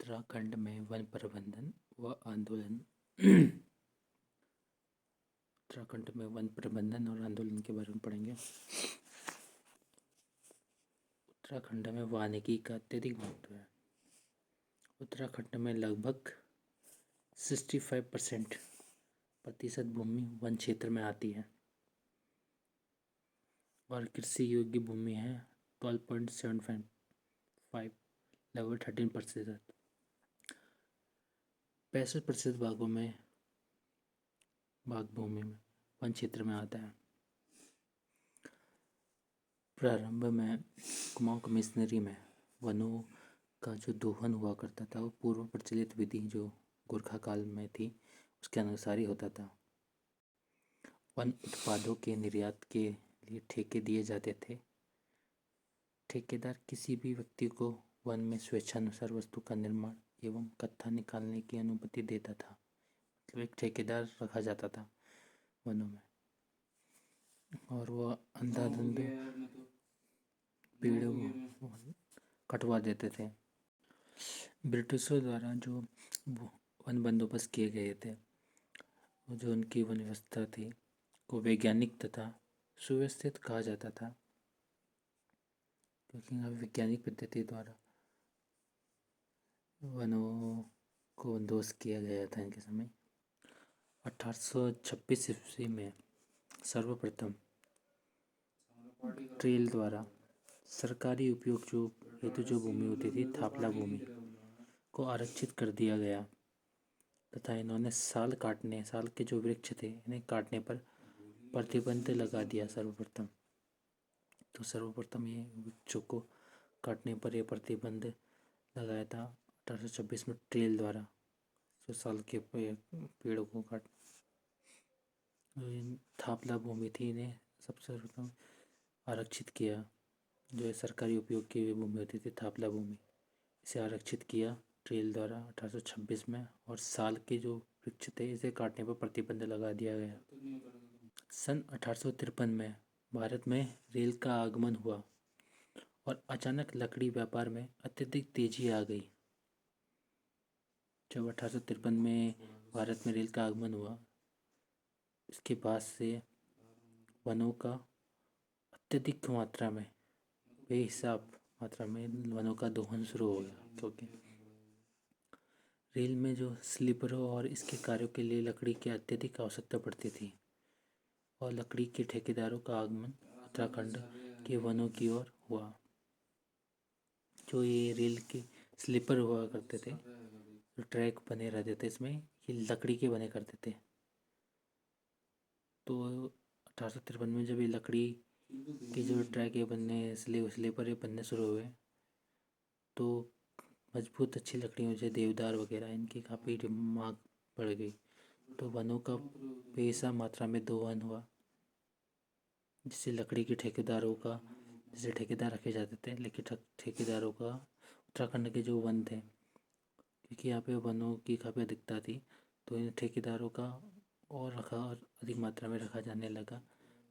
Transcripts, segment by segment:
उत्तराखंड में वन प्रबंधन व आंदोलन उत्तराखंड में वन प्रबंधन और आंदोलन के बारे में पढ़ेंगे। उत्तराखंड में वानिकी का अत्यधिक महत्व है। उत्तराखंड में लगभग 65% भूमि वन क्षेत्र में आती है और कृषि योग्य भूमि है 12.75, लगभग 13%। 65% भाग भूमि में वन क्षेत्र में आता है। प्रारंभ में कुमाऊं कमिश्नरी में वनों का जो दोहन हुआ करता था वो पूर्व प्रचलित विधि जो गोरखा काल में थी उसके अनुसार ही होता था। वन उत्पादों के निर्यात के लिए ठेके दिए जाते थे। ठेकेदार किसी भी व्यक्ति को वन में स्वेच्छानुसार वस्तु का निर्माण एवं कत्था निकालने की अनुमति देता था। मतलब एक ठेकेदार रखा जाता था वनों में और वह अंधाधुंध पेड़ कटवा देते थे। ब्रिटिशों द्वारा जो वन बंदोबस्त किए गए थे, जो उनकी वन व्यवस्था थी को वैज्ञानिक तथा सुव्यवस्थित कहा जाता था, क्योंकि वैज्ञानिक पद्धति द्वारा वनों को बंदोबस्त किया गया था। इनके समय 1826 ईस्वी में सर्वप्रथम ट्रेल द्वारा सरकारी उपयोग जो हेतु जो भूमि होती थी थापला भूमि को आरक्षित कर दिया गया तथा इन्होंने साल के जो वृक्ष थे इन्हें काटने पर प्रतिबंध लगा दिया। सर्वप्रथम ये वृक्षों को काटने पर यह प्रतिबंध लगाया था 1826 में ट्रेल द्वारा। 100 साल के पेड़ों को काट थापला भूमि थी इन्हें सबसे प्रथम आरक्षित किया। जो सरकारी उपयोग की भूमि होती थी थापला भूमि, इसे आरक्षित किया ट्रेल द्वारा 1826 में और साल के जो वृक्ष थे इसे काटने पर प्रतिबंध लगा दिया गया। सन 1853 में भारत में रेल का आगमन हुआ और अचानक लकड़ी व्यापार में अत्यधिक तेजी आ गई। जब 1853 में भारत में रेल का आगमन हुआ, इसके बाद से वनों का अत्यधिक मात्रा में बेहिसाब मात्रा में वनों का दोहन शुरू हो गया, क्योंकि रेल में जो स्लीपरों और इसके कार्यों के लिए लकड़ी की अत्यधिक आवश्यकता पड़ती थी और लकड़ी के ठेकेदारों का आगमन उत्तराखंड के वनों की ओर हुआ। जो ये रेल के स्लीपर हुआ करते थे, जो ट्रैक बने रहते थे, इसमें ये लकड़ी के बने करते थे। तो 1853 में जब ये लकड़ी के जो ट्रैक ये बनने स्लीपर ये बनने शुरू हुए तो मजबूत अच्छी लकड़ियों जैसे देवदार वगैरह इनकी काफ़ी मांग बढ़ गई। तो वनों का बेहिसाब मात्रा में दोहन हुआ, जिससे लकड़ी के ठेकेदारों का जैसे ठेकेदार रखे जाते थे, लेकिन ठेकेदारों का उत्तराखंड के जो वन थे, क्योंकि यहाँ पे वनों की काफ़ी अधिकता थी, तो इन ठेकेदारों का और अधिक मात्रा में रखा जाने लगा।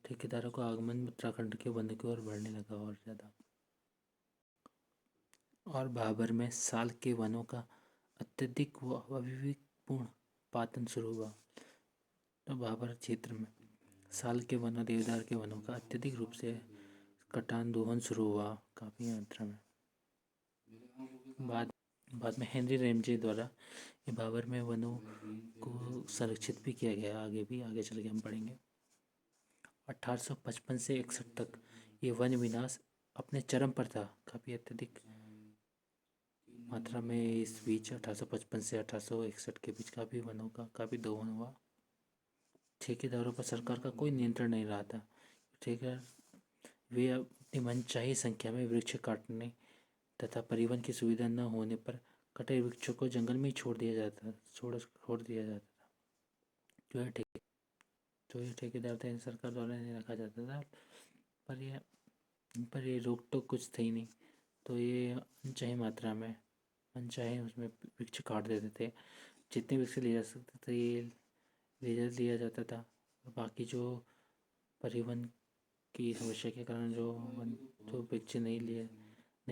ठेकेदारों का आगमन उत्तराखंड के वन की ओर बढ़ने लगा और ज़्यादा। और भाबर में साल के वनों का अत्यधिक व अविवेकपूर्ण पातन शुरू हुआ। तो भाबर क्षेत्र में साल के वनों देवदार के वनों का अत्यधिक रूप से कटान दोहन शुरू हुआ काफ़ी मात्रा में। बाद में हेनरी रेमजे द्वारा ये भाबर में वनों को संरक्षित भी किया गया। आगे चल के हम पढ़ेंगे। 1855 से 61 तक ये वन विनाश अपने चरम पर था, काफ़ी अत्यधिक मात्रा में। इस बीच 1855 से 1861 के बीच काफ़ी वनों का काफ़ी दोहन हुआ। ठेकेदारों पर सरकार का कोई नियंत्रण नहीं रहा था। ठेकेदार वे अपनी मनचाही संख्या में वृक्ष काटने तथा परिवहन की सुविधा न होने पर कटे वृक्षों को जंगल में ही छोड़ दिया जाता था। जो ये ठेकेदार थे सरकार द्वारा नहीं रखा जाता था, पर ये रोक टोक कुछ थी नहीं, तो ये अनचाही मात्रा में अनचाहे उसमें वृक्ष काट देते थे। जितने वृक्ष ले जा सकते थे ये ले लिया जाता था। बाकी जो परिवहन की समस्या के कारण जो वृक्ष नहीं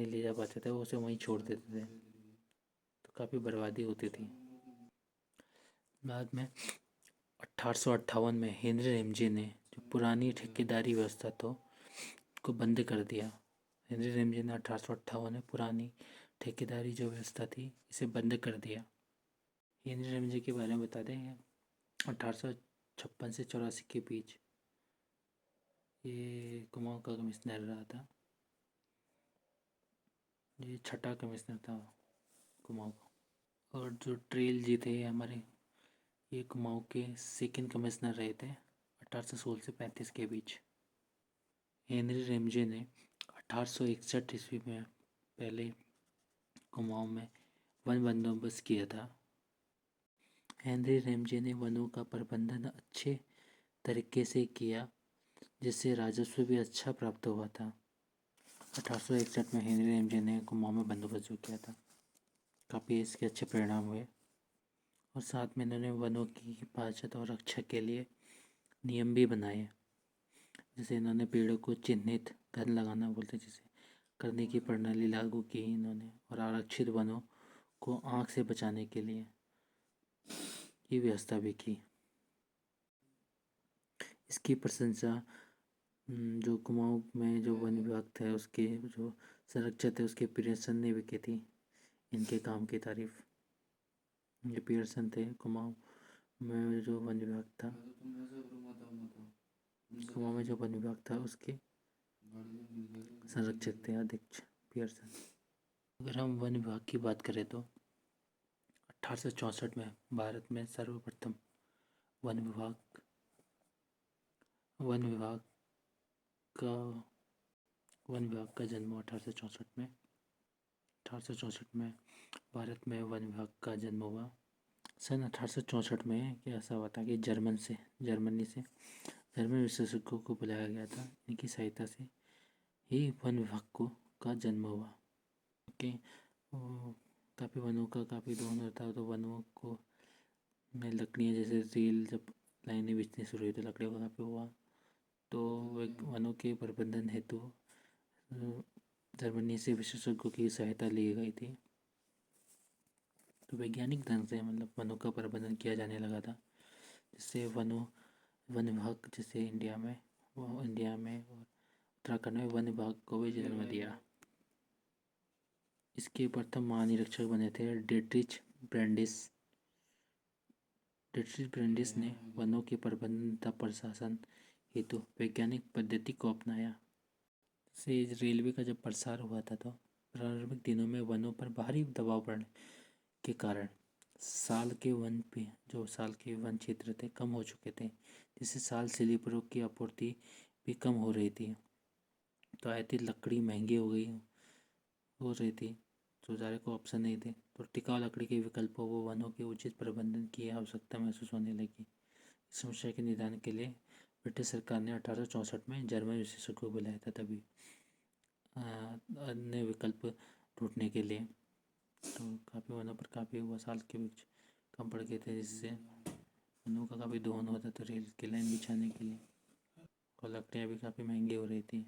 ले जा पाते थे वो उसे वहीं छोड़ देते थे। तो काफ़ी बर्बादी होती थी। बाद में 1858 में हेनरी रेमजे ने जो पुरानी ठेकेदारी व्यवस्था तो को बंद कर दिया। हेनरी रेमजे ने 1858 में पुरानी ठेकेदारी जो व्यवस्था थी इसे बंद कर दिया। हेनरी रेमजे के बारे में बता दें, 1856 से 84 के बीच ये कुमाऊं का कमिश्नर रहा था। ये छठा कमिश्नर था कुमाऊं का। और जो ट्रेल जी थे हमारे, ये कुमाऊं के सेकंड कमिश्नर रहे थे 1816 से 35 के बीच। हेनरी रेमजे ने 1861 ईस्वी में पहले कुमाऊं में वन बंदोबस्त किया था। हेनरी रेमजे ने वनों का प्रबंधन अच्छे तरीके से किया, जिससे राजस्व भी अच्छा प्राप्त हुआ था। 1861 में हेनरी रेमजे ने कुमाऊं में बंदोबस्त जो किया था, काफ़ी इसके अच्छे परिणाम हुए। और साथ में इन्होंने वनों की हिफाजत और रक्षा के लिए नियम भी बनाए। जैसे इन्होंने पेड़ों को चिन्हित धन लगाना बोलते जिसे करने की प्रणाली लागू की इन्होंने, और आरक्षित वनों को आग से बचाने के लिए ये व्यवस्था भी की। इसकी प्रशंसा जो कुमाऊं में जो वन विभाग था उसके जो संरक्षक थे उसके पियर्सन ने भी की थी। इनके काम की तारीफ ये पियर्सन थे कुमाऊं में जो वन विभाग था, कुमाऊं में जो वन विभाग था उसके संरक्षक थे अध्यक्ष पियर्सन। अगर हम वन विभाग की बात करें तो 1864 में भारत में सर्वप्रथम वन विभाग का जन्म 1864 में भारत में वन विभाग का जन्म हुआ। सन 1864 में क्या ऐसा हुआ था कि जर्मनी से विशेषज्ञों को बुलाया गया था। इनकी सहायता से ही वन विभाग का जन्म हुआ। ओके, काफ़ी वनों का काफ़ी दोहन होता है, तो वनों को में लकड़ियाँ जैसे रेल जब लाइनें बिछनी शुरू हुई तो लकड़ियों का काफ़ी हुआ। तो वनों के प्रबंधन हेतु जर्मनी से विशेषज्ञों की सहायता ली गई थी। तो वैज्ञानिक ढंग से मतलब वनों का प्रबंधन किया जाने लगा था, जिससे वन विभाग जैसे इंडिया में और उत्तराखंड में वन विभाग को भी जन्म दिया। इसके प्रथम महानिरीक्षक बने थे डिटरिच ब्रेंडिस ने वनों के प्रबंधन तथा प्रशासन हेतु वैज्ञानिक पद्धति को अपनाया। से रेलवे का जब प्रसार हुआ था तो प्रारंभिक दिनों में वनों पर भारी दबाव पड़ने के कारण साल के वन क्षेत्र थे कम हो चुके थे, जिससे साल स्लीपरों की आपूर्ति भी कम हो रही थी। तो आयातित लकड़ी महंगी हो रही थी, तो ज़्यादा को ऑप्शन नहीं थे। तो टिकाऊ लकड़ी के विकल्पों व वनों के उचित प्रबंधन की आवश्यकता महसूस होने लगी। इस समस्या के निदान के लिए ब्रिटिश सरकार ने 1864 में जर्मन विशेषज्ञों को बुलाया था, तभी अन्य विकल्प ढूंढने के लिए। तो काफ़ी वनों पर काफ़ी हुआ, साल के बीच कम पड़ गए थे, जिससे वनों का काफ़ी दोहन होता था रेल की लाइन बिछाने के लिए, और लकड़ियाँ भी काफ़ी महंगी हो रही थी।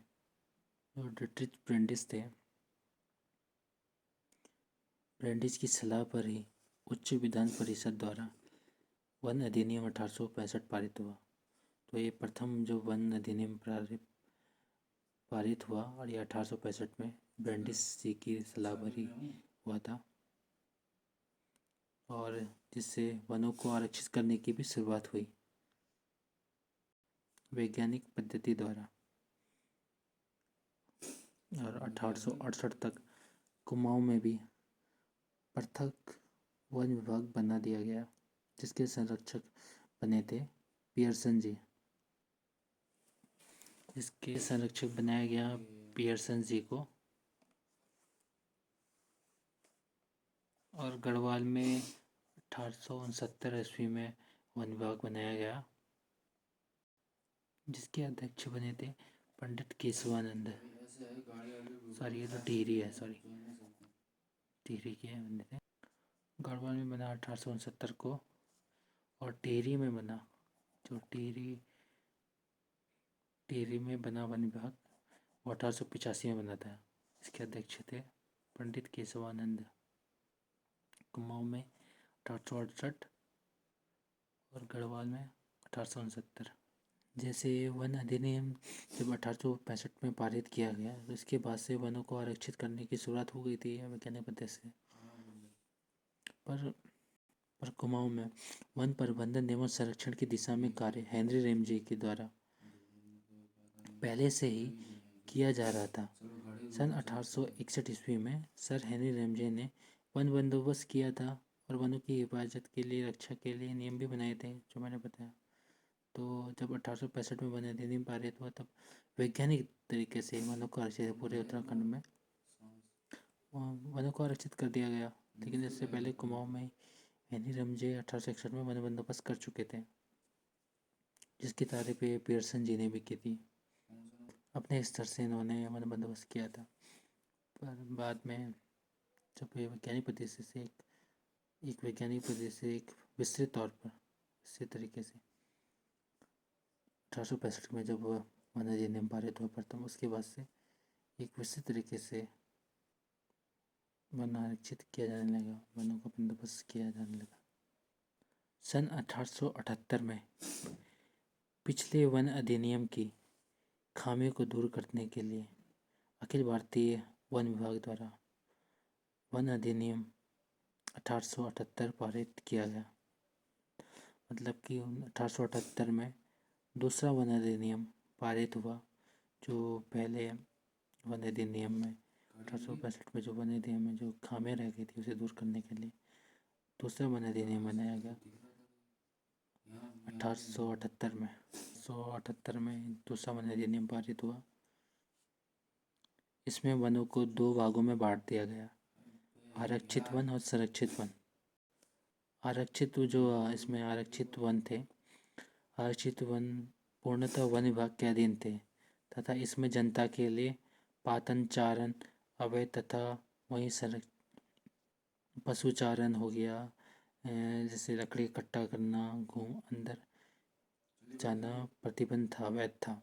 और डिटरिच ब्रेंडिस की सलाह पर ही उच्च विधान परिषद द्वारा वन अधिनियम 1865 पारित हुआ। तो ये प्रथम जो वन अधिनियम पारित हुआ, और ये 1865 में ब्रेंडिस जी की सलाह पर ही हुआ था, और जिससे वनों को आरक्षित करने की भी शुरुआत हुई वैज्ञानिक पद्धति द्वारा। और 1868 तक कुमाऊं में भी पृथक वन विभाग बना दिया गया, जिसके संरक्षक बने थे पियर्सन जी। इसके संरक्षक बनाया गया पियर्सन जी को। और गढ़वाल में 1869 ईस्वी में वन विभाग बनाया गया, जिसके अध्यक्ष बने थे पंडित केशवानंद। सॉरी, ये तो टिहरी है, टिहरी के बने थे। गढ़वाल में बना 1869 को, और टिहरी में बना जो टिहरी में बना वन विभाग वो 1885 में बना था। इसके अध्यक्ष थे पंडित केशवानंद। कुमाऊँ में 1868 और गढ़वाल में 1869। जैसे वन अधिनियम जब 1865 में पारित किया गया तो इसके बाद से वनों को आरक्षित करने की शुरुआत हो गई थी वैज्ञानिक पद्धति से। पर कुमाऊँ में वन प्रबंधन एवं संरक्षण की दिशा में कार्य हेनरी रेमजे के द्वारा पहले से ही किया जा रहा था। सन 1861 ईस्वी में सर हेनरी रेमजे ने वन बंदोबस्त किया था और वनों की हिफाजत के लिए रक्षा के लिए नियम भी बनाए थे जो मैंने बताया। तो जब 1865 में वन अधिनियम पारित हुआ तब वैज्ञानिक तरीके से वनों को आरक्षित पूरे उत्तराखंड में वनों को आरक्षित कर दिया गया। लेकिन इससे पहले कुमाऊँ में हेनरी रेमजे 1861 में वन बंदोबस्त कर चुके थे, जिसकी तारीफ पियर्सन जी ने भी की थी। अपने स्तर से इन्होंने वन बंदोबस्त किया था। पर बाद में जब वैज्ञानिक पद्धति से एक वैज्ञानिक पद्धति से एक विस्तृत तौर पर विस्तृत तरीके से 1865 में जब वन अधिनियम पारित हुआ प्रथम, उसके बाद से एक विस्तृत तरीके से वन आरक्षित किया जाने लगा, वनों का बंदोबस्त किया जाने लगा। सन 1878 में पिछले वन अधिनियम की खामियों को दूर करने के लिए अखिल भारतीय वन विभाग द्वारा वन अधिनियम 1878 पारित किया गया। मतलब कि 1878 में दूसरा वन अधिनियम पारित हुआ। जो पहले वन अधिनियम में 1865 में जो वन अधिनियम में जो खामियां रह गई थी उसे दूर करने के लिए दूसरा वन अधिनियम बनाया गया 1878 में दूसरा वन अधिनियम पारित हुआ। इसमें वनों को दो भागों में बांट दिया गया, आरक्षित वन और संरक्षित वन। इसमें आरक्षित वन थे, आरक्षित वन पूर्णतः वन विभाग के अधीन थे तथा इसमें जनता के लिए पातन चारण अवैध तथा वहीं पशुचारण हो गया, जैसे लकड़ी इकट्ठा करना, अंदर जाना प्रतिबंध था, अवैध था।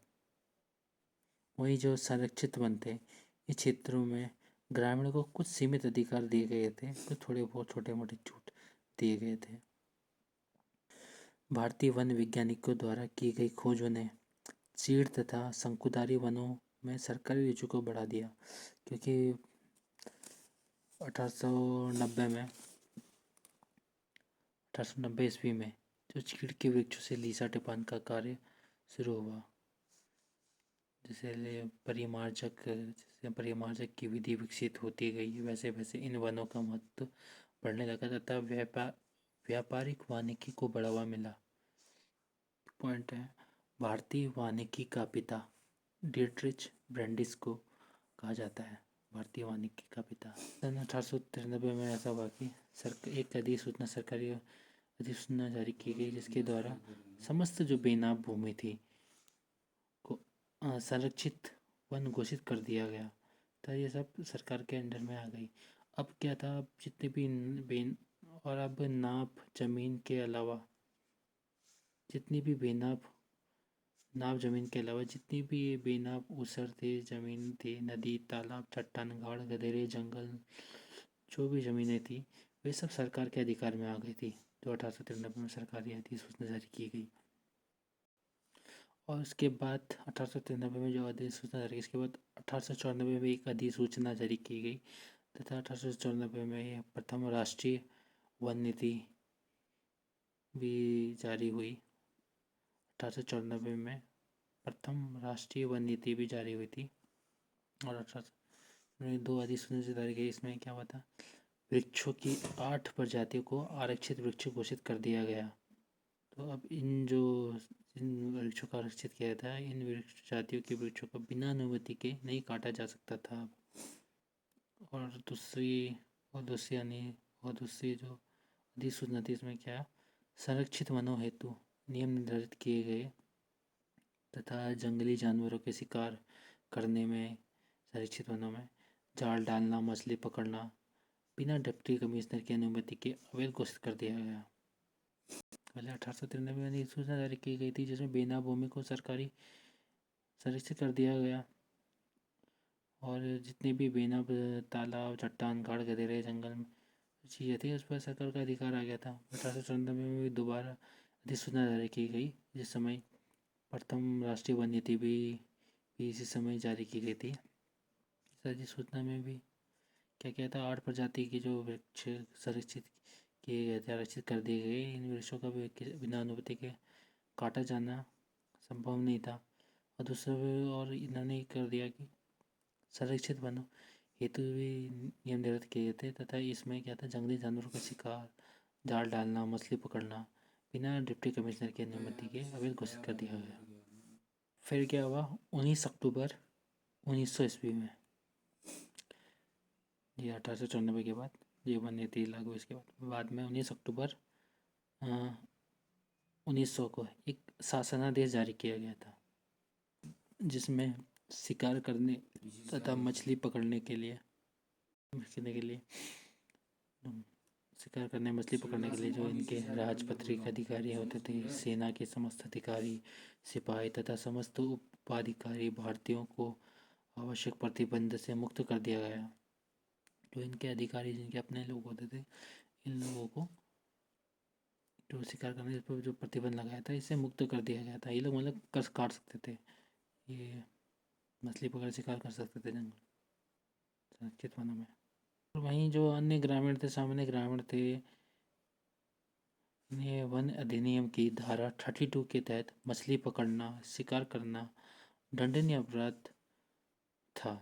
वहीं जो संरक्षित वन थे इस क्षेत्रों में ग्रामीणों को कुछ सीमित अधिकार दिए गए थे, कुछ थोड़े बहुत छोटे मोटे छूट दिए गए थे। भारतीय वन वैज्ञानिकों द्वारा की गई खोजों ने चीड़ तथा शंकुधारी वनों में सरकारी रुचि को बढ़ा दिया, क्योंकि 1890 ईस्वी में जो चीड़ के वृक्षों से लीसा टिपान का कार्य शुरू हुआ, जैसे परिमार्जक की विधि विकसित होती गई, वैसे वैसे इन वनों का महत्व बढ़ने लगा तथा व्यापारिक वानिकी को बढ़ावा मिला। पॉइंट है, भारतीय वानिकी का पिता डीट्रिच ब्रैंडिस को कहा जाता है, भारतीय वानिकी का पिता। सन 1893 में ऐसा हुआ कि एक सरकारी अधिसूचना जारी की गई, जिसके द्वारा समस्त जो बेनाम भूमि थी को संरक्षित वन घोषित कर दिया गया था। ये सब सरकार के अंडर में आ गई। अब क्या था, जितने भी अब नाप जमीन के अलावा जितनी भी नाप जमीन के अलावा जितनी भी बेनाप ऊसर थे, जमीन थी, नदी, तालाब, चट्टान, गाड़, गधेरे, जंगल, जो भी ज़मीनें थी वे सब सरकार के अधिकार में आ गई थी, जो 1893 में सरकारी अधिसूचना जारी की गई। और उसके बाद 1893 में जो अधिसूचना जारी, इसके बाद 1894 में एक अधिसूचना जारी की गई तथा 1894 में प्रथम राष्ट्रीय वन नीति भी जारी हुई। 1894 में प्रथम राष्ट्रीय वन नीति भी जारी हुई थी और 18 दो अधिसूचना जारी गई। इसमें क्या हुआ था, वृक्षों की 8 प्रजातियों को आरक्षित वृक्ष घोषित कर दिया गया। तो अब इन वृक्षों का आरक्षित किया था, इन वृक्ष जातियों के वृक्षों को बिना अनुमति के नहीं काटा जा सकता था। और दूसरी जो अधिसूचना थी, इसमें क्या, संरक्षित वनों हेतु नियम निर्धारित किए गए तथा जंगली जानवरों के शिकार करने में संरक्षित वनों में जाल डालना, मछली पकड़ना बिना डिप्टी कमिश्नर की अनुमति के अवैध घोषित कर दिया गया। पहले 1893 में अधिसूचना जारी की गई थी, जिसमें बेनाम भूमि को सरकारी संरक्षित कर दिया गया और जितने भी बेनाम तालाब, चट्टान, गाड़, गधेरे, जंगल चीज़ें थी उस पर सरकार का अधिकार आ गया था। 1894 में भी दोबारा अधिसूचना जारी की गई, जिस समय प्रथम राष्ट्रीय वन नीति भी इसी समय जारी की गई थी। इस अधिसूचना में भी क्या क्या था, 8 प्रजाति की जो वृक्ष संरक्षित किए गए थे, आरक्षित कर दिए गए। इन वृक्षों का भी बिना अनुमति के काटा जाना संभव नहीं था। और दूसरा और इन्होंने कर दिया कि संरक्षित वनों हेतु भी नियम निर्धारित किए थे, तथा इसमें क्या था, जंगली जानवरों का शिकार, जाल डालना, मछली पकड़ना बिना डिप्टी कमिश्नर की अनुमति के अवैध घोषित कर दिया गया। फिर क्या हुआ, 19 अक्टूबर 1900 ईस्वी में, ये 1894 के बाद ये वन नीति लागू, इसके बाद में 19 अक्टूबर 1900 को एक शासनादेश जारी किया गया था, जिसमें शिकार करने तथा मछली पकड़ने के लिए शिकार करने मछली पकड़ने के लिए जो इनके राजपत्रित अधिकारी होते थे, सेना के समस्त अधिकारी, सिपाही तथा समस्त उपाधिकारी भारतीयों को आवश्यक प्रतिबंध से मुक्त कर दिया गया। जो इनके अधिकारी, जिनके अपने लोग होते थे, इन लोगों को जो शिकार करने पर जो प्रतिबंध लगाया था, इससे मुक्त कर दिया गया था। ये लोग मतलब कस काट सकते थे, ये मछली पकड़ शिकार कर सकते थे जंगल संरक्षित वनों में। और वहीं जो अन्य ग्रामीण थे, सामान्य ग्रामीण थे, इन्हें वन अधिनियम की धारा 32 के तहत मछली पकड़ना, शिकार करना दंडनीय अपराध था।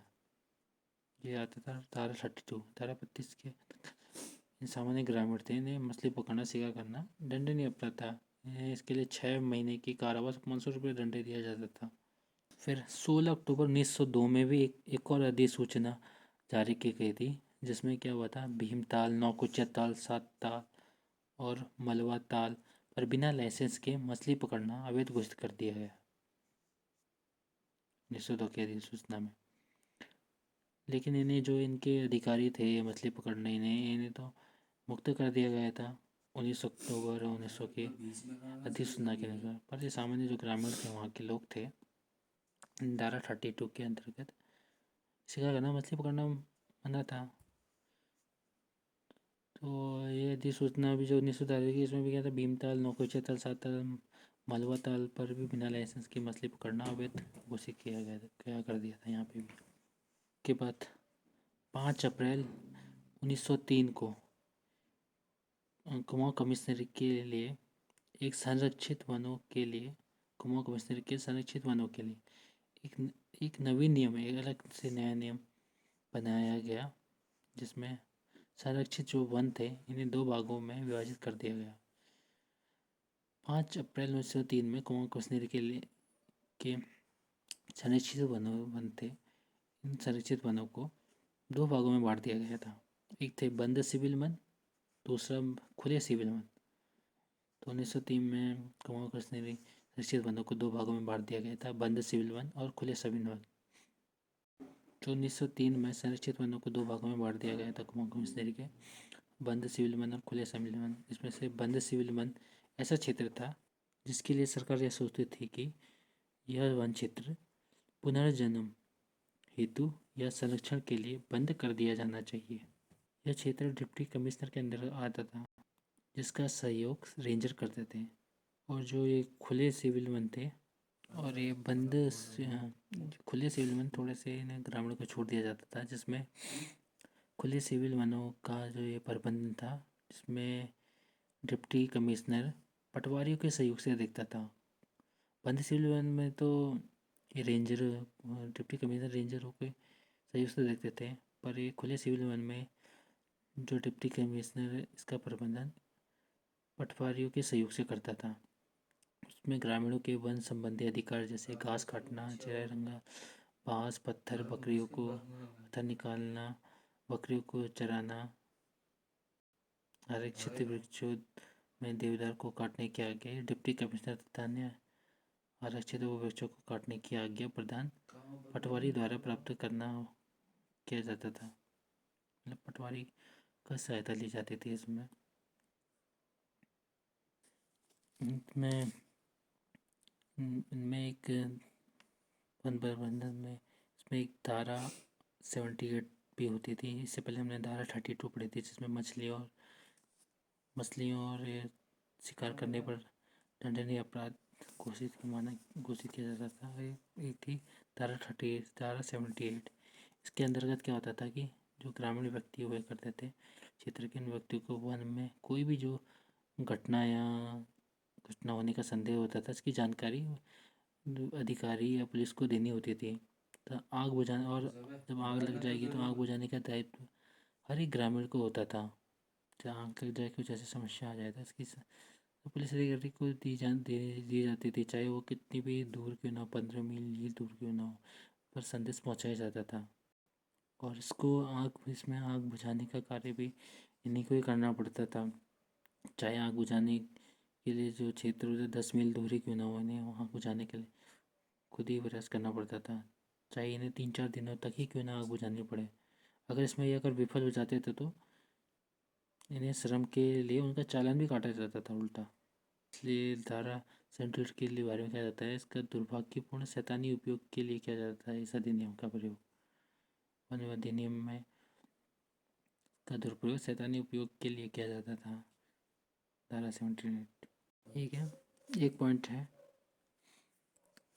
ये आता था धारा 32, धारा 32 के सामान्य ग्रामीण थे, इन्हें मछली पकड़ना, शिकार करना दंडनीय अपराध था। इन्हें इसके लिए 6 महीने की कारावास, 500 रुपये दंड दिया जाता था। फिर 16 अक्टूबर 1902 में भी एक और अधिसूचना जारी की गई थी, जिसमें क्या हुआ था, भीमताल, नौकुचिया ताल, सात ताल और मलवा ताल पर बिना लाइसेंस के मछली पकड़ना अवैध घोषित कर दिया गया 1902 की अधिसूचना में। लेकिन इन्हें जो इनके अधिकारी थे मछली पकड़ने, इन्हें तो मुक्त कर दिया गया था 19 अक्टूबर 1900 की अधिसूचना के अनुसार। पर ये सामान्य जो ग्रामीण थे, वहाँ के लोग थे, धारा 32 के अंतर्गत शिकार करना, मछली पकड़ना मना था। तो ये अधिसूचना भी जो 1900 की, इसमें भी क्या था, भीमताल, नौकुचिया ताल, सात ताल, मलवा ताल पर भी बिना लाइसेंस के मछली पकड़ना अवैध घोषित किया गया था, क्या कर दिया था यहाँ पे भी। के बाद 5 अप्रैल 1903 को कुमाऊं कमिश्नरी के लिए एक संरक्षित वनों के लिए कुमाऊं कमिश्नरी के संरक्षित वनों के लिए एक नवीन नियम, एक अलग से नया नियम बनाया गया, जिसमें संरक्षित जो वन थे, इन्हें 2 भागों में विभाजित कर दिया गया। 5 अप्रैल 1903 में कुमाऊं कमिश्नरी के लिए के संरक्षित वन थे, इन संरक्षित वनों को 2 भागों में बांट दिया गया था। एक थे बंद सिविल वन, दूसरा खुले सिविल वन। तो 1903 में कुमाऊं कमिश्नरी संरक्षित वनों को 2 भागों में बांट दिया गया था, बंद सिविल वन और खुले सिविल वन। तो 1903 में संरक्षित वनों को 2 भागों में बांट दिया गया था कुमाऊं कमिश्नरी के, बंद सिविल वन और खुले सिविल वन। इसमें से बंद सिविल वन ऐसा क्षेत्र था जिसके लिए सरकार यह सोचती थी कि यह वन क्षेत्र पुनर्जन्म हेतु या संरक्षण के लिए बंद कर दिया जाना चाहिए। यह क्षेत्र डिप्टी कमिश्नर के अंदर आता था, जिसका सहयोग रेंजर करते थे। और जो ये खुले सिविल वन थे और ये खुले सिविल वन थोड़े से इन्हें ग्रामीणों को छोड़ दिया जाता था, जिसमें खुले सिविल वनों का जो ये प्रबंधन था, जिसमें डिप्टी कमिश्नर पटवारियों के सहयोग से देखता था। बंद सिविल वन में तो ये रेंजर, डिप्टी कमिश्नर रेंजरों के सहयोग से देखते थे, पर ये खुले सिविल वन में जो डिप्टी कमिश्नर इसका प्रबंधन पटवारियों के सहयोग से करता था। उसमें ग्रामीणों के वन संबंधी अधिकार जैसे घास काटना, चराई रंगा, बांस, पत्थर, बकरियों को पत्थर निकालना, बकरियों को चराना, आरक्षित वृक्षों में देवदार को काटने की आज्ञा डिप्टी कमिश्नर तथा अन्य आरक्षित वृक्षों को काटने की आज्ञा प्रदान पटवारी द्वारा प्राप्त करना किया जाता था। मतलब पटवारी का सहायता ली जाती थी इसमें। इनमें एक वन प्रबंधन में इसमें एक धारा 78 भी होती थी। इससे पहले हमने धारा 32 पढ़ी थी, जिसमें मछलियों और शिकार करने पर दंडनीय अपराध घोषित किया जाता था। एक थी धारा 78। इसके अंतर्गत क्या होता था कि जो ग्रामीण व्यक्ति हुआ करते थे क्षेत्र के, उन व्यक्तियों को वन में कोई भी जो घटना होने का संदेह होता था, इसकी जानकारी अधिकारी या पुलिस को देनी होती थी। तो आग बुझाना, और जब आग लग जाएगी तो आग बुझाने का दायित्व हर एक ग्रामीण को होता था। जब आग लग जाए, कुछ ऐसी समस्या आ जाए तो इसकी तो पुलिस अधिकारी को दी जाती थी, चाहे वो कितनी भी दूर क्यों ना हो, 15 मील दूर क्यों ना हो, पर संदेश पहुंचाया जाता था। और इसमें आग बुझाने का कार्य भी इन्हीं को ही करना पड़ता था। चाहे आग बुझाने के लिए जो क्षेत्र 10 मील दूरी क्यों ना हो, इन्हें वहाँ बुझाने के लिए खुद ही प्रयास करना पड़ता था, चाहे इन्हें 3-4 दिनों तक ही क्यों ना आग बुझानी पड़े। अगर विफल हो जाते थे तो इन्हें श्रम के लिए उनका चालान भी काटा जाता था उल्टा। इसलिए धारा 78 के लिए बारे में कहा जाता है, इसका दुर्भाग्यपूर्ण शैतानी उपयोग के लिए किया जाता है इस अधिनियम का प्रयोग। वन अधिनियम में का दुरुपयोग शैतानी उपयोग के लिए किया जाता था, धारा 78। ठीक है, एक पॉइंट है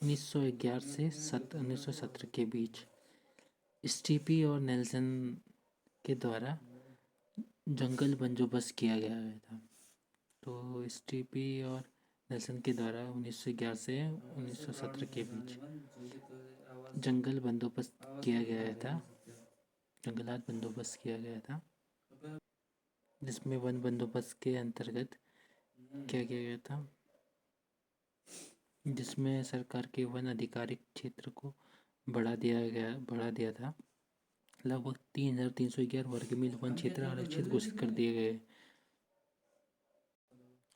1911 से 1917 के बीच स्टीपी और नेल्सन के द्वारा जंगल बंदोबस्त किया गया था। तो स्टीपी और नेल्सन के द्वारा 1911 से 1917 के बीच जंगल बंदोबस्त किया गया था, जंगलात बंदोबस्त किया गया था, जिसमें वन बंदोबस्त के अंतर्गत क्या किया गया था, जिसमें सरकार के वन आधिकारिक क्षेत्र को बढ़ा दिया था। लगभग 3311 वर्ग मील वन क्षेत्र आरक्षित घोषित कर दिए गए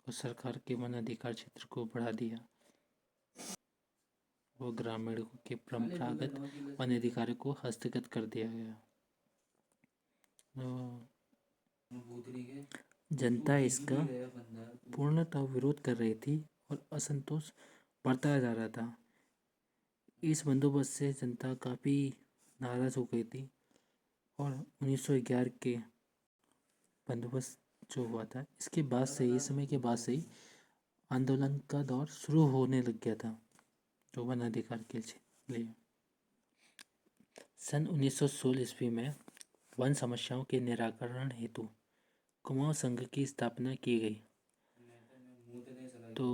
और सरकार के वन अधिकार क्षेत्र को बढ़ा दिया। वो ग्रामीणों के परंपरागत वन अधिकारों को हस्तगत कर दिया गया। जनता इसका पूर्णतः विरोध कर रही थी और असंतोष बढ़ता जा रहा था। इस बंदोबस्त से जनता काफ़ी नाराज़ हो गई थी और 1911 के बंदोबस्त जो हुआ था, इसके बाद से इस समय के बाद से ही आंदोलन का दौर शुरू होने लग गया था जो वन अधिकार के लिए। सन 1916 ईस्वी में वन समस्याओं के निराकरण हेतु कुमाऊं संघ की स्थापना की गई। तो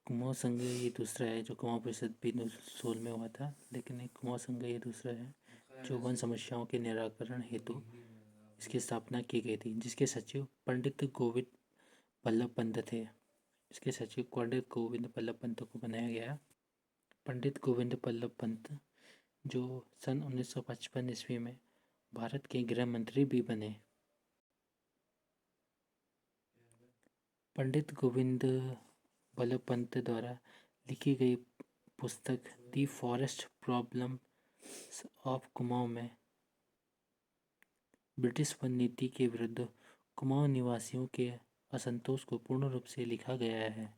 कुमाऊं संघ ये दूसरा है, जो कुमाऊं परिषद भी 1916 में हुआ था, लेकिन एक कुमाऊं संघ ये दूसरा है जो वन समस्याओं के निराकरण हेतु इसकी स्थापना की गई थी, जिसके सचिव पंडित गोविंद बल्लभ पंत थे। इसके सचिव पंडित गोविंद बल्लभ पंत को बनाया गया। पंडित गोविंद बल्लभ पंत जो सन 1955 ईस्वी में भारत के गृह मंत्री भी बने। पंडित गोविंद बल्लभ पंत द्वारा लिखी गई पुस्तक दी फॉरेस्ट प्रॉब्लम्स ऑफ कुमाऊं में ब्रिटिश वन नीति के विरुद्ध कुमाऊं निवासियों के असंतोष को पूर्ण रूप से लिखा गया है।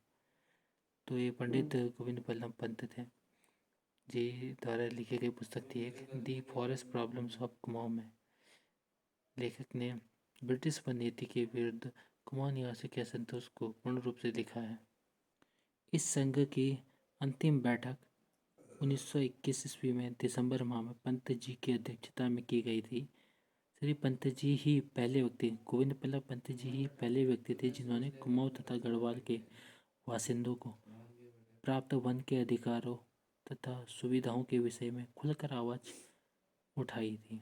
तो ये पंडित गोविंद बल्लभ पंत थे जी द्वारा लिखी गई पुस्तक थी एक, दी फॉरेस्ट प्रॉब्लम्स ऑफ कुमाऊं में लेखक ने ब्रिटिश वन नीति के विरुद्ध कुमाऊं निवासियों के असंतोष को पूर्ण रूप से लिखा है। इस संघ की अंतिम बैठक 1921 ईस्वी में दिसंबर माह में पंत जी की अध्यक्षता में की गई थी। श्री पंत जी ही पहले व्यक्ति गोविंद बल्लभ पंत जी ही पहले व्यक्ति थे जिन्होंने कुमाऊं तथा गढ़वाल के बासिंदों को प्राप्त वन के अधिकारों तथा सुविधाओं के विषय में खुलकर आवाज उठाई थी।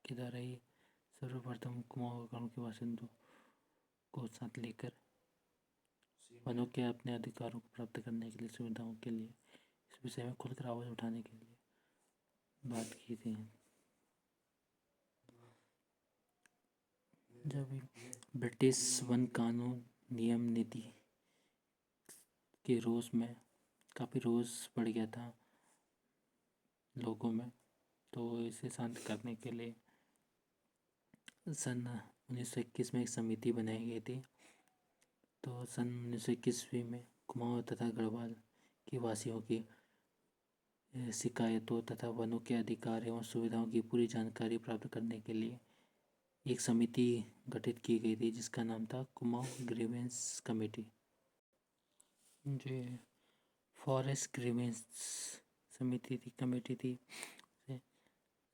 के द्वारा ही सर्वप्रथम कुमाऊं गांव के बासिंदों को साथ लेकर वनों के अपने अधिकारों को प्राप्त करने के लिए, सुविधाओं के लिए, इस विषय में खुलकर आवाज उठाने के लिए बात की थी। जब ब्रिटिश वन कानून नियम नीति के रोष में काफ़ी रोष बढ़ गया था लोगों में, तो इसे शांत करने के लिए सन 1921 में एक समिति बनाई गई थी। तो सन 1921 में कुमाऊं तथा गढ़वाल के वासियों की शिकायतों तथा वनों के अधिकार एवं सुविधाओं की पूरी जानकारी प्राप्त करने के लिए एक समिति गठित की गई थी जिसका नाम था कुमाऊं ग्रीवेंस कमेटी। जो फॉरेस्ट ग्रीवेंस समिति थी, कमेटी थी,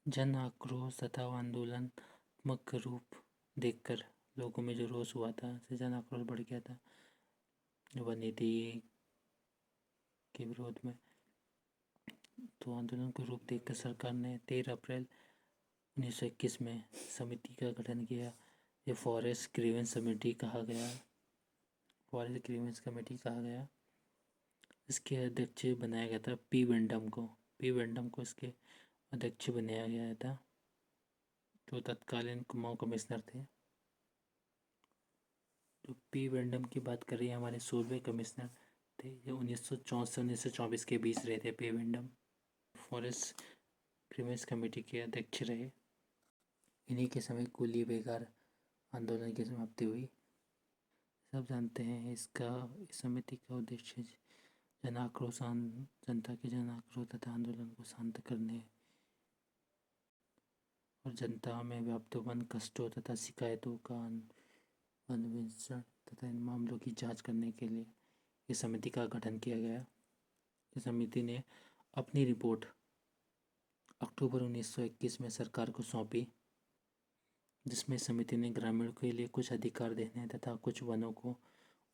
जन आक्रोश तथा आंदोलनात्मक रूप देखकर लोगों में जो रोष हुआ था, से जन आक्रोश बढ़ गया था वन नीति के विरोध में। तो आंदोलन को रूप देखकर सरकार ने 13 अप्रैल 1921 में समिति का गठन किया। ये फॉरेस्ट ग्रीवेंस कमेटी कहा गया, फॉरेस्ट ग्रीवेंस कमेटी कहा गया। इसके अध्यक्ष बनाया गया था पी वेंडम को इसके अध्यक्ष बनाया गया था, जो तत्कालीन कुमाऊं कमिश्नर थे। तो पी वेंडम की बात कर रही है, हमारे 16वें कमिश्नर थे, ये 1964 से 1924 के बीच रहे थे पी वेंडम। फॉरेस्ट ग्रीवेंस कमेटी के अध्यक्ष रहे। इन्हीं के समय कुली बेगार आंदोलन की समाप्ति हुई। सब जानते हैं इस समिति का उद्देश्य जनता के जन आक्रोश तथा आंदोलन को शांत करने और जनता में व्याप्त वन कष्टों तथा शिकायतों का अन्वेषण तथा इन मामलों की जांच करने के लिए इस समिति का गठन किया गया। इस समिति ने अपनी रिपोर्ट अक्टूबर 1921 में सरकार को सौंपी, जिसमें समिति ने ग्रामीणों के लिए कुछ अधिकार देने तथा कुछ वनों को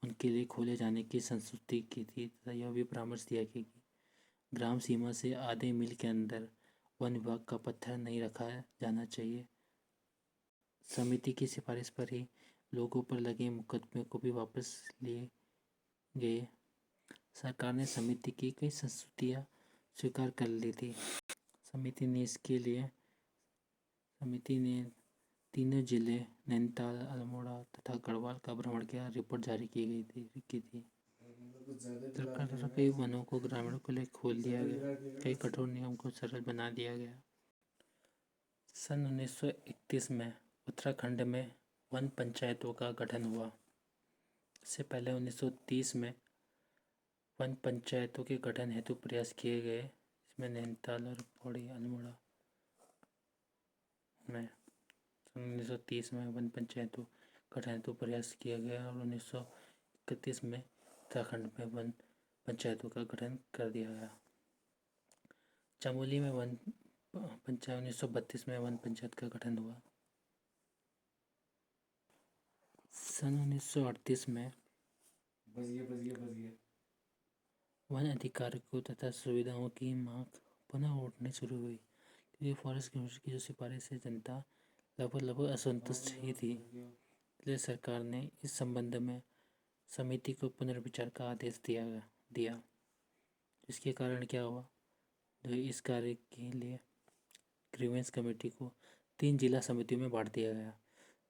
उनके लिए खोले जाने की संस्तुति की थी तथा यह भी परामर्श दिया कि ग्राम सीमा से आधे मील के अंदर वन विभाग का पत्थर नहीं रखा जाना चाहिए। समिति की सिफारिश पर ही लोगों पर लगे मुकदमे को भी वापस लिए गए। सरकार ने समिति की कई संस्तुतियां स्वीकार कर ली थी। समिति ने तीनों जिले नैनीताल, अल्मोड़ा तथा गढ़वाल का भ्रमण किया। रिपोर्ट जारी की थी। सरकार द्वारा कई वनों को ग्रामीणों के लिए खोल दिया गया, कई कठोर नियम को सरल बना दिया गया। सन 1931 में उत्तराखंड में वन पंचायतों का गठन हुआ। इससे पहले 1930 में वन पंचायतों के गठन हेतु प्रयास किए गए, इसमें नैनीताल और पौड़ी, अल्मोड़ा में 1930 में वन पंचायतों गठन हेतु प्रयास किया गया और 1931 में उत्तराखंड में वन पंचायतों का गठन कर दिया गया। चमोली में वन पंचायत 1932 में वन पंचायत का गठन हुआ। सन 1938 में वन अधिकारों तथा सुविधाओं की मांग पुनः उठनी शुरू हुई, क्योंकि फॉरेस्ट कमिश्नर की जो सिफारिश से जनता लगभग असंतुष्ट ही थी। इसलिए सरकार ने इस संबंध में समिति को पुनर्विचार का आदेश दिया। इसके कारण क्या हुआ, तो इस कार्य के लिए ग्रीवेंस कमेटी को 3 जिला समितियों में बांट दिया गया।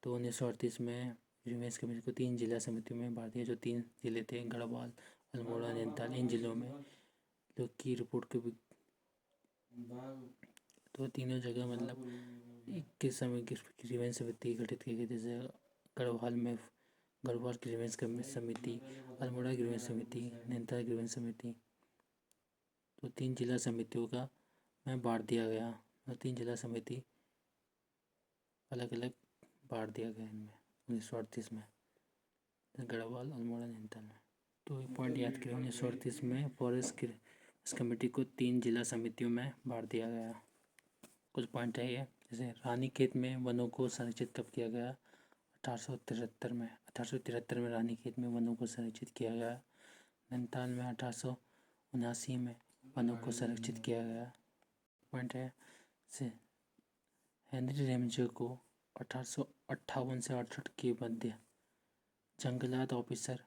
तो 1938 में ग्रीवेंस कमेटी को 3 जिला समितियों में बांट दिया, जो 3 जिले थे, गढ़वाल, अल्मोड़ा, नैनीताल। इन जिलों में लोग की रिपोर्ट के तो तीनों जगह मतलब एक समय की ग्रीवेंस समिति गठित की गई। जैसे गढ़वाल में गढ़वाल ग्रीवेंस समिति, अल्मोड़ा ग्रीवेंस समिति, नैनीताल ग्रीवेंस समिति। तो 3 जिला समितियों का में बांट दिया गया और 3 जिला समिति अलग अलग बांट दिया गया इनमें 1938 में, गढ़वाल, अल्मोड़ा, नैनीताल में। तो एक पॉइंट याद करें, 1938 में फॉरेस्ट कमेटी को 3 जिला समितियों में बांट दिया गया। कुछ पॉइंट है ये, जैसे रानीखेत में वनों को संरक्षित कब किया गया, 1873 में रानीखेत में वनों को संरक्षित किया गया। नैनीताल में 1879 में वनों को संरक्षित किया गया। पॉइंट है से हेनरी रेमजे को 1858 से 68 के मध्य जंगलात ऑफिसर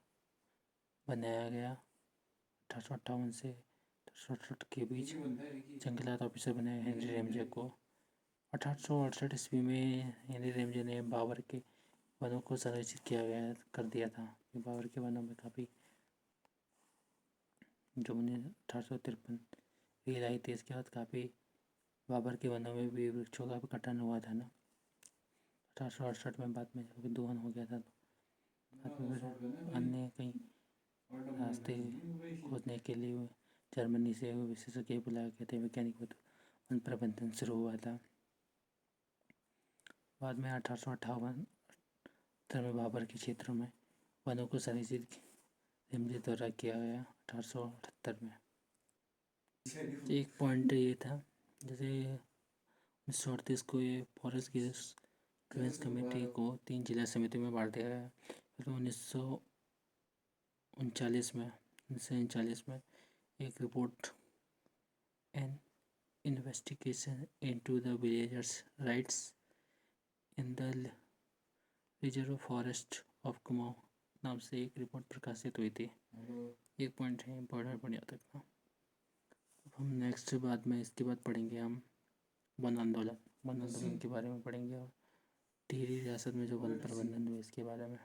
बनाया गया। 1858 से 68 के बीच जंगलात ऑफिसर बनाया हेनरी रेमजे को। 1868 ईस्वी में हेनरी रेमजे ने बाबर के वनों को संरक्षित कर दिया था। बाबर के वनों में काफ़ी जो 1853 रील आई थी, इसके बाद काफ़ी बाबर के वनों में भी वृक्षों का भी कटन हुआ था ना। 1868 में बाद में दोहन हो गया था, तो बाद में अन्य कई रास्ते खोजने के लिए जर्मनी से विशेषज्ञ बुलाए गए थे। वैज्ञानिक वन प्रबंधन शुरू हुआ था। बाद में 1858 में बाबर के क्षेत्रों में वनों को नियमित दौरा किया गया 1878 में। एक पॉइंट ये था, जैसे 1938 को ये फॉरेस्ट क्लियरेंस कमेटी को 3 जिला समिति में बांट दिया गया। फिर 1939 में एक report N investigation into the villagers rights in the reserve forest of Kumaon नाम से एक रिपोर्ट प्रकाशित हुई थी। एक पॉइंट है इम्पोर्टेंट, पॉइंट याद रखना। हम नेक्स्ट बाद में इसके बाद पढ़ेंगे हम वन आंदोलन के बारे में पढ़ेंगे, और टिहरी रियासत में जो वन प्रबंधन हुआ इसके बारे में।